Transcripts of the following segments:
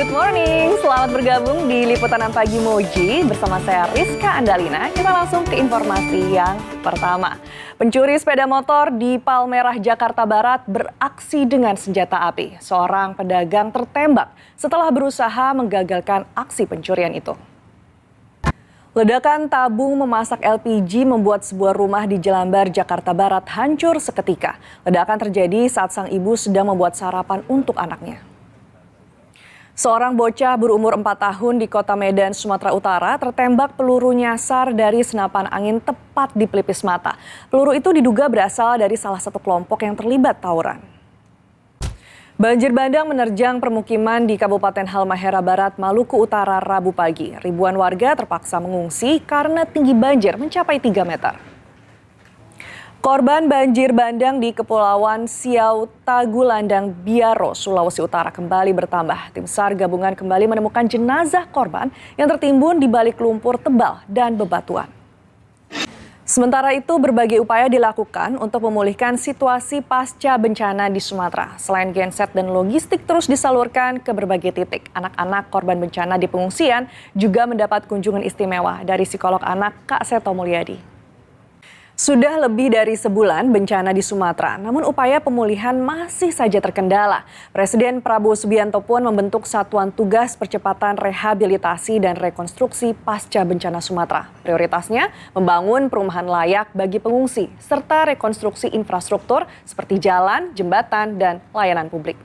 Good morning, selamat bergabung di Liputan Pagi Moji bersama saya Rizka Andalina. Kita langsung ke informasi yang pertama. Pencuri sepeda motor di Palmerah, Jakarta Barat beraksi dengan senjata api. Seorang pedagang tertembak setelah berusaha menggagalkan aksi pencurian itu. Ledakan tabung memasak LPG membuat sebuah rumah di Jelambar, Jakarta Barat hancur seketika. Ledakan terjadi saat sang ibu sedang membuat sarapan untuk anaknya. Seorang bocah berumur 4 tahun di Kota Medan, Sumatera Utara tertembak peluru nyasar dari senapan angin tepat di pelipis mata. Peluru itu diduga berasal dari salah satu kelompok yang terlibat tawuran. Banjir bandang menerjang permukiman di Kabupaten Halmahera Barat, Maluku Utara, Rabu pagi. Ribuan warga terpaksa mengungsi karena tinggi banjir mencapai 3 meter. Korban banjir bandang di Kepulauan Siau, Tagulandang, Biaro, Sulawesi Utara kembali bertambah. Tim SAR gabungan kembali menemukan jenazah korban yang tertimbun di balik lumpur tebal dan bebatuan. Sementara itu, berbagai upaya dilakukan untuk memulihkan situasi pasca bencana di Sumatera. Selain genset dan logistik terus disalurkan ke berbagai titik, anak-anak korban bencana di pengungsian juga mendapat kunjungan istimewa dari psikolog anak Kak Seto Mulyadi. Sudah lebih dari sebulan bencana di Sumatera, namun upaya pemulihan masih saja terkendala. Presiden Prabowo Subianto pun membentuk Satuan Tugas Percepatan Rehabilitasi dan Rekonstruksi Pasca Bencana Sumatera. Prioritasnya membangun perumahan layak bagi pengungsi, serta rekonstruksi infrastruktur seperti jalan, jembatan, dan layanan publik.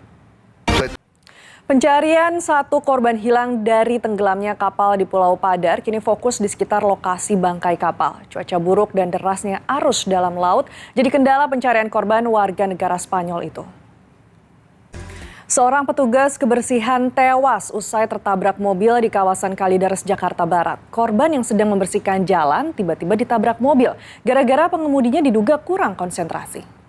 Pencarian satu korban hilang dari tenggelamnya kapal di Pulau Padar kini fokus di sekitar lokasi bangkai kapal. Cuaca buruk dan derasnya arus dalam laut jadi kendala pencarian korban warga negara Spanyol itu. Seorang petugas kebersihan tewas usai tertabrak mobil di kawasan Kalideres, Jakarta Barat. Korban yang sedang membersihkan jalan tiba-tiba ditabrak mobil gara-gara pengemudinya diduga kurang konsentrasi.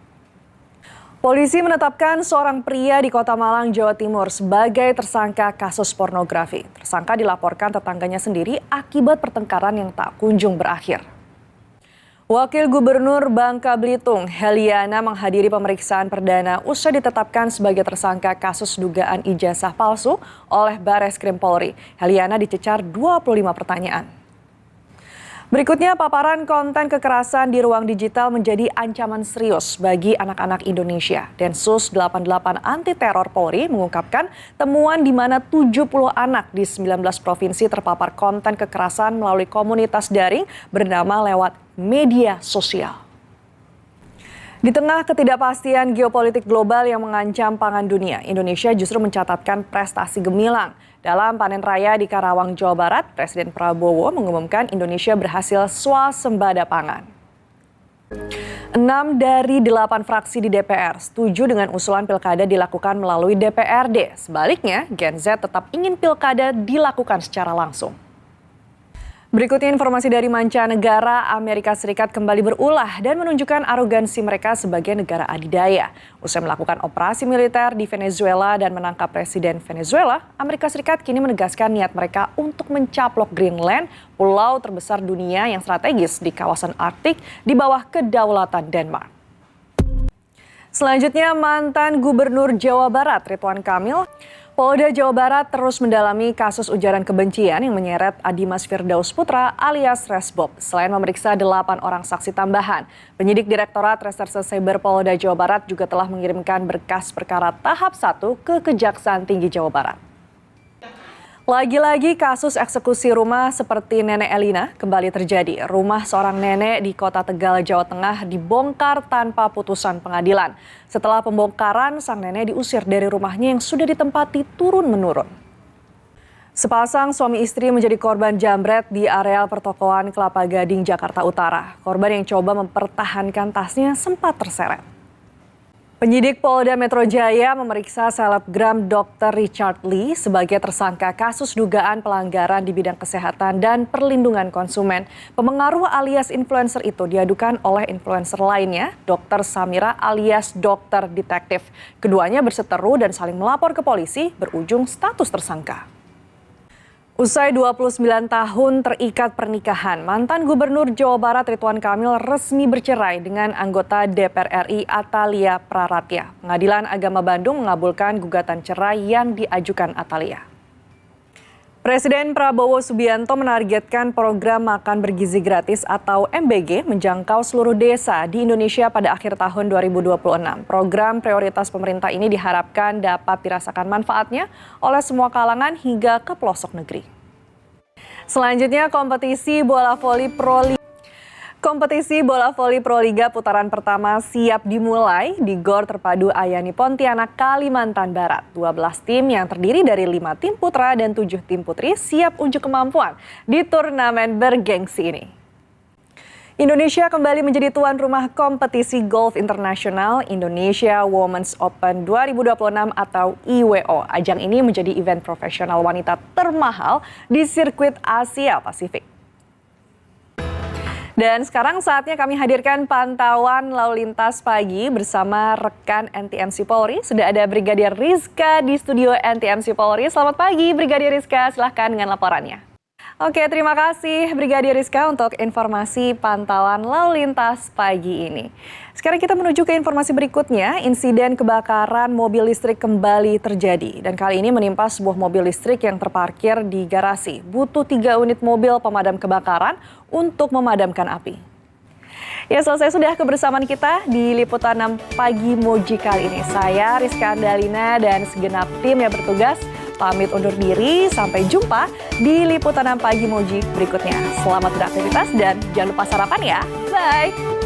Polisi menetapkan seorang pria di Kota Malang, Jawa Timur sebagai tersangka kasus pornografi. Tersangka dilaporkan tetangganya sendiri akibat pertengkaran yang tak kunjung berakhir. Wakil Gubernur Bangka Belitung, Heliana menghadiri pemeriksaan perdana usai ditetapkan sebagai tersangka kasus dugaan ijazah palsu oleh Bareskrim Polri. Heliana dicecar 25 pertanyaan. Berikutnya, paparan konten kekerasan di ruang digital menjadi ancaman serius bagi anak-anak Indonesia. Densus 88 Anti Teror Polri mengungkapkan temuan di mana 70 anak di 19 provinsi terpapar konten kekerasan melalui komunitas daring bernama lewat media sosial. Di tengah ketidakpastian geopolitik global yang mengancam pangan dunia, Indonesia justru mencatatkan prestasi gemilang. Dalam panen raya di Karawang, Jawa Barat, Presiden Prabowo mengumumkan Indonesia berhasil swasembada pangan. 6 dari 8 fraksi di DPR setuju dengan usulan pilkada dilakukan melalui DPRD. Sebaliknya, Gen Z tetap ingin pilkada dilakukan secara langsung. Berikutnya informasi dari mancanegara, Amerika Serikat kembali berulah dan menunjukkan arogansi mereka sebagai negara adidaya. Usai melakukan operasi militer di Venezuela dan menangkap Presiden Venezuela, Amerika Serikat kini menegaskan niat mereka untuk mencaplok Greenland, pulau terbesar dunia yang strategis di kawasan Arktik di bawah kedaulatan Denmark. Selanjutnya, mantan Gubernur Jawa Barat Ridwan Kamil, Polda Jawa Barat terus mendalami kasus ujaran kebencian yang menyeret Adimas Firdaus Putra alias Resbob. Selain memeriksa 8 orang saksi tambahan, penyidik Direktorat Reserse Cyber Polda Jawa Barat juga telah mengirimkan berkas perkara tahap 1 ke Kejaksaan Tinggi Jawa Barat. Lagi-lagi kasus eksekusi rumah seperti Nenek Elina kembali terjadi. Rumah seorang nenek di Kota Tegal, Jawa Tengah dibongkar tanpa putusan pengadilan. Setelah pembongkaran, sang nenek diusir dari rumahnya yang sudah ditempati turun-menurun. Sepasang suami istri menjadi korban jambret di areal pertokoan Kelapa Gading, Jakarta Utara. Korban yang coba mempertahankan tasnya sempat terseret. Penyidik Polda Metro Jaya memeriksa selebgram Dr. Richard Lee sebagai tersangka kasus dugaan pelanggaran di bidang kesehatan dan perlindungan konsumen. Pemengaruh alias influencer itu diadukan oleh influencer lainnya, Dr. Samira alias Dokter Detektif. Keduanya berseteru dan saling melapor ke polisi, berujung status tersangka. Usai 29 tahun terikat pernikahan, mantan Gubernur Jawa Barat Ridwan Kamil resmi bercerai dengan anggota DPR RI Atalia Praratya. Pengadilan Agama Bandung mengabulkan gugatan cerai yang diajukan Atalia. Presiden Prabowo Subianto menargetkan program makan bergizi gratis atau MBG menjangkau seluruh desa di Indonesia pada akhir tahun 2026. Program prioritas pemerintah ini diharapkan dapat dirasakan manfaatnya oleh semua kalangan hingga ke pelosok negeri. Selanjutnya, kompetisi bola voli Proliga putaran pertama siap dimulai di Gor Terpadu Ayani Pontianak, Kalimantan Barat. 12 tim yang terdiri dari 5 tim putra dan 7 tim putri siap unjuk kemampuan di turnamen bergengsi ini. Indonesia kembali menjadi tuan rumah kompetisi golf internasional Indonesia Women's Open 2026 atau IWO. Ajang ini menjadi event profesional wanita termahal di sirkuit Asia Pasifik. Dan sekarang saatnya kami hadirkan pantauan lalu lintas pagi bersama rekan NTMC Polri. Sudah ada Brigadir Rizka di studio NTMC Polri. Selamat pagi Brigadir Rizka, silahkan dengan laporannya. Oke, terima kasih Brigadir Rizka untuk informasi pantauan lalu lintas pagi ini. Sekarang kita menuju ke informasi berikutnya. Insiden kebakaran mobil listrik kembali terjadi. Dan kali ini menimpa sebuah mobil listrik yang terparkir di garasi. Butuh 3 unit mobil pemadam kebakaran untuk memadamkan api. Ya, selesai sudah kebersamaan kita di Liputan 6 Pagi Moji kali ini. Saya Rizka Andalina dan segenap tim yang bertugas pamit undur diri. Sampai jumpa di Liputan 6 Pagi Moji berikutnya. Selamat beraktivitas dan jangan lupa sarapan ya. Bye!